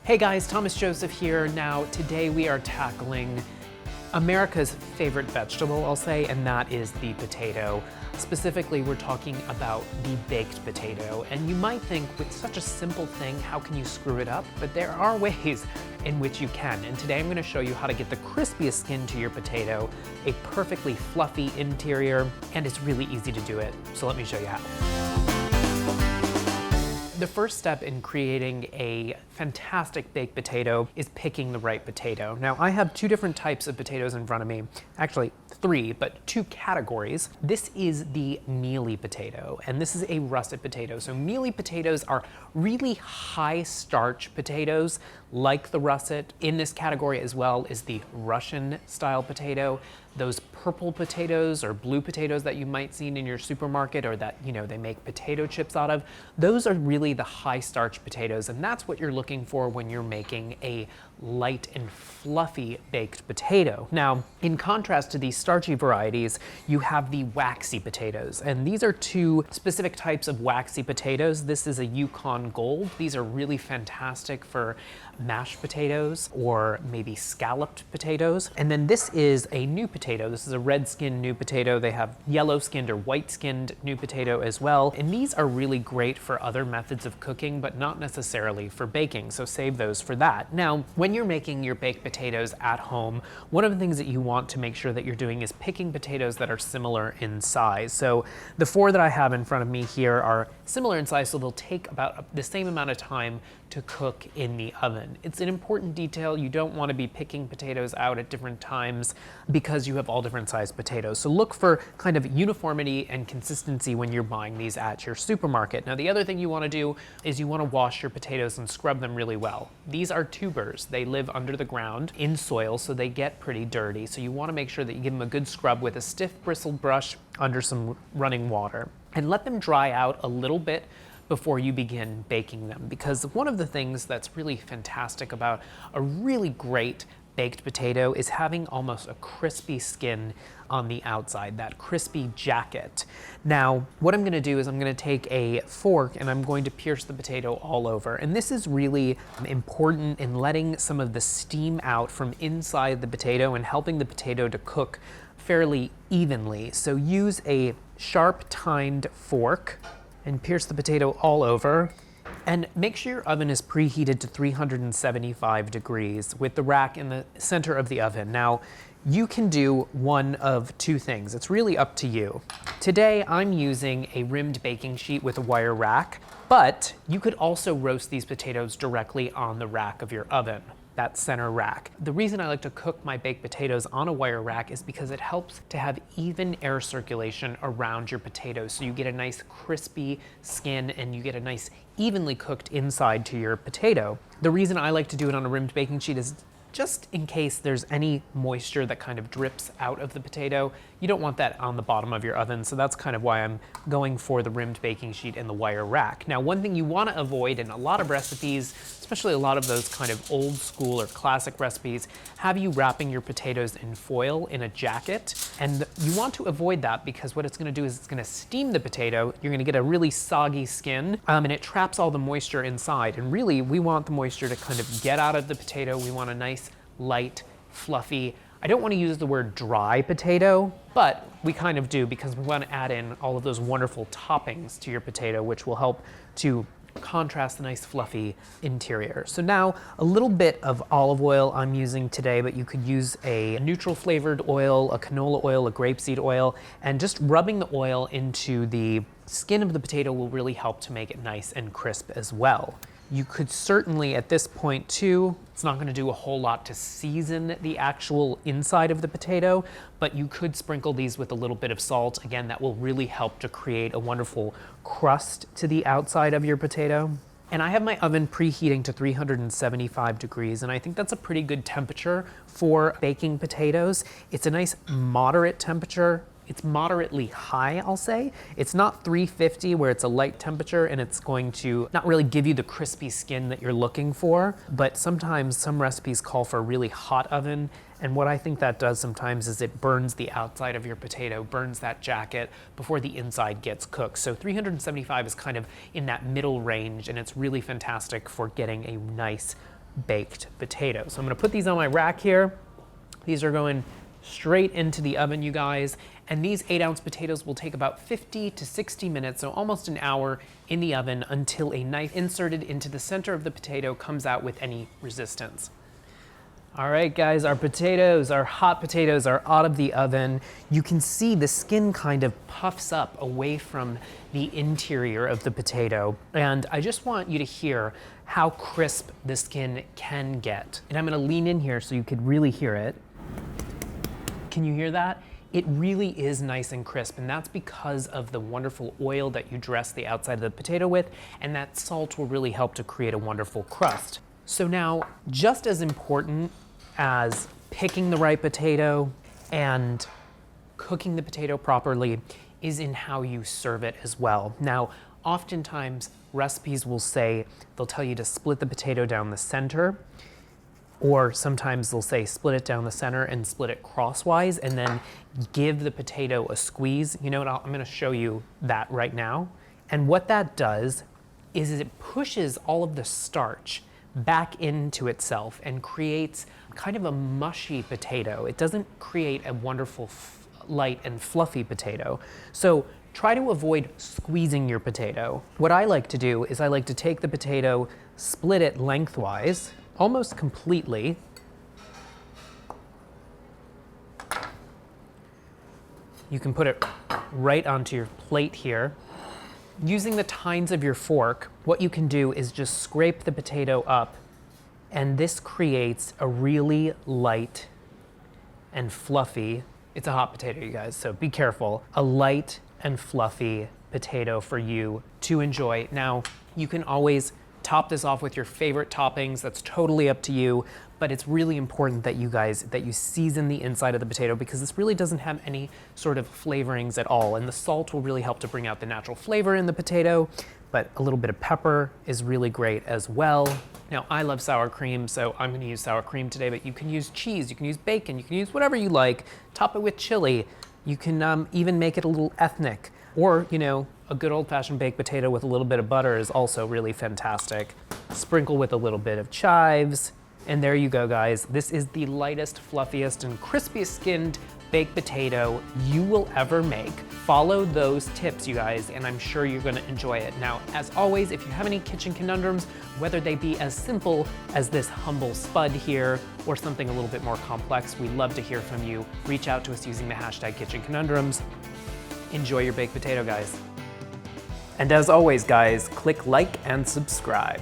Hey guys, Thomas Joseph here. Now, today we are tackling America's favorite vegetable, I'll say, and that is the potato. Specifically, we're talking about the baked potato. And you might think, with such a simple thing, how can you screw it up? But there are ways in which you can. And today I'm going to show you how to get the crispiest skin to your potato, a perfectly fluffy interior, and it's really easy to do it. So let me show you how. The first step in creating a fantastic baked potato is picking the right potato. Now, I have two different types of potatoes in front of me. Actually, three, but two categories. This is the mealy potato, and this is a russet potato. So mealy potatoes are really high starch potatoes, like the russet. In this category as well is the Russian style potato. Those purple potatoes or blue potatoes that you might see in your supermarket, or that, they make potato chips out of, those are really the high starch potatoes, and that's what you're looking for when you're making a light and fluffy baked potato. Now, in contrast to these starchy varieties, you have the waxy potatoes, and these are two specific types of waxy potatoes. This is a Yukon Gold. These are really fantastic for mashed potatoes or maybe scalloped potatoes. And then this is a new potato. This is a red-skinned new potato. They have yellow-skinned or white-skinned new potato as well. And these are really great for other methods of cooking, but not necessarily for baking. So save those for that. Now, when you're making your baked potatoes at home, one of the things that you want to make sure that you're doing is picking potatoes that are similar in size. So the four that I have in front of me here are similar in size, so they'll take about the same amount of time to cook in the oven. It's an important detail. You don't want to be picking potatoes out at different times because you have all different sized potatoes. So look for kind of uniformity and consistency when you're buying these at your supermarket. Now, the other thing you want to do is you want to wash your potatoes and scrub them really well. These are tubers. They live under the ground in soil, so they get pretty dirty. So you want to make sure that you give them a good scrub with a stiff bristled brush under some running water, and let them dry out a little bit before you begin baking them. Because one of the things that's really fantastic about a really great baked potato is having almost a crispy skin on the outside, that crispy jacket. Now, what I'm gonna do is I'm gonna take a fork and I'm going to pierce the potato all over. And this is really important in letting some of the steam out from inside the potato and helping the potato to cook fairly evenly. So use a sharp tined fork and pierce the potato all over. And make sure your oven is preheated to 375 degrees with the rack in the center of the oven. Now, you can do one of two things. It's really up to you. Today, I'm using a rimmed baking sheet with a wire rack, but you could also roast these potatoes directly on the rack of your oven, that center rack. The reason I like to cook my baked potatoes on a wire rack is because it helps to have even air circulation around your potatoes, so you get a nice crispy skin and you get a nice evenly cooked inside to your potato. The reason I like to do it on a rimmed baking sheet is just in case there's any moisture that kind of drips out of the potato. You don't want that on the bottom of your oven, so that's kind of why I'm going for the rimmed baking sheet and the wire rack. Now, one thing you want to avoid in a lot of recipes, especially a lot of those kind of old school or classic recipes, have you wrapping your potatoes in foil in a jacket. And you want to avoid that because what it's going to do is it's going to steam the potato. You're going to get a really soggy skin, and it traps all the moisture inside. And really, we want the moisture to kind of get out of the potato. We want a nice, light, fluffy, I don't want to use the word dry potato, but we kind of do because we want to add in all of those wonderful toppings to your potato, which will help to contrast the nice fluffy interior. So now a little bit of olive oil I'm using today, but you could use a neutral flavored oil, a canola oil, a grapeseed oil, and just rubbing the oil into the skin of the potato will really help to make it nice and crisp as well. You could certainly, at this point too, it's not gonna do a whole lot to season the actual inside of the potato, but you could sprinkle these with a little bit of salt. Again, that will really help to create a wonderful crust to the outside of your potato. And I have my oven preheating to 375 degrees, and I think that's a pretty good temperature for baking potatoes. It's a nice moderate temperature. It's moderately high, I'll say. It's not 350 where it's a light temperature and it's going to not really give you the crispy skin that you're looking for, but sometimes some recipes call for a really hot oven, and what I think that does sometimes is it burns the outside of your potato, burns that jacket before the inside gets cooked. So 375 is kind of in that middle range, and it's really fantastic for getting a nice baked potato. So I'm gonna put these on my rack here. These are going straight into the oven, you guys. And these 8-ounce potatoes will take about 50 to 60 minutes, so almost an hour in the oven until a knife inserted into the center of the potato comes out with any resistance. All right, guys, our potatoes, our hot potatoes are out of the oven. You can see the skin kind of puffs up away from the interior of the potato. And I just want you to hear how crisp the skin can get. And I'm gonna lean in here so you could really hear it. Can you hear that? It really is nice and crisp, and that's because of the wonderful oil that you dress the outside of the potato with, and that salt will really help to create a wonderful crust. So now, just as important as picking the right potato and cooking the potato properly is in how you serve it as well. Now, oftentimes recipes will say, they'll tell you to split the potato down the center, or sometimes they'll say split it down the center and split it crosswise and then give the potato a squeeze. You know what, I'm gonna show you that right now. And what that does is it pushes all of the starch back into itself and creates kind of a mushy potato. It doesn't create a wonderful light and fluffy potato. So try to avoid squeezing your potato. What I like to do is I like to take the potato, split it lengthwise, almost completely. You can put it right onto your plate here. Using the tines of your fork, what you can do is just scrape the potato up, and this creates a really light and fluffy, it's a hot potato, you guys, so be careful, a light and fluffy potato for you to enjoy. Now, you can always top this off with your favorite toppings. That's totally up to you, but it's really important that you season the inside of the potato because this really doesn't have any sort of flavorings at all. And the salt will really help to bring out the natural flavor in the potato, but a little bit of pepper is really great as well. Now, I love sour cream, so I'm gonna use sour cream today, but you can use cheese, you can use bacon, you can use whatever you like. Top it with chili. You can even make it a little ethnic, or, you know, a good old-fashioned baked potato with a little bit of butter is also really fantastic. Sprinkle with a little bit of chives, and there you go, guys. This is the lightest, fluffiest, and crispiest skinned baked potato you will ever make. Follow those tips, you guys, and I'm sure you're gonna enjoy it. Now, as always, if you have any kitchen conundrums, whether they be as simple as this humble spud here or something a little bit more complex, we'd love to hear from you. Reach out to us using the hashtag Kitchen Conundrums. Enjoy your baked potato, guys. And as always, guys, click like and subscribe.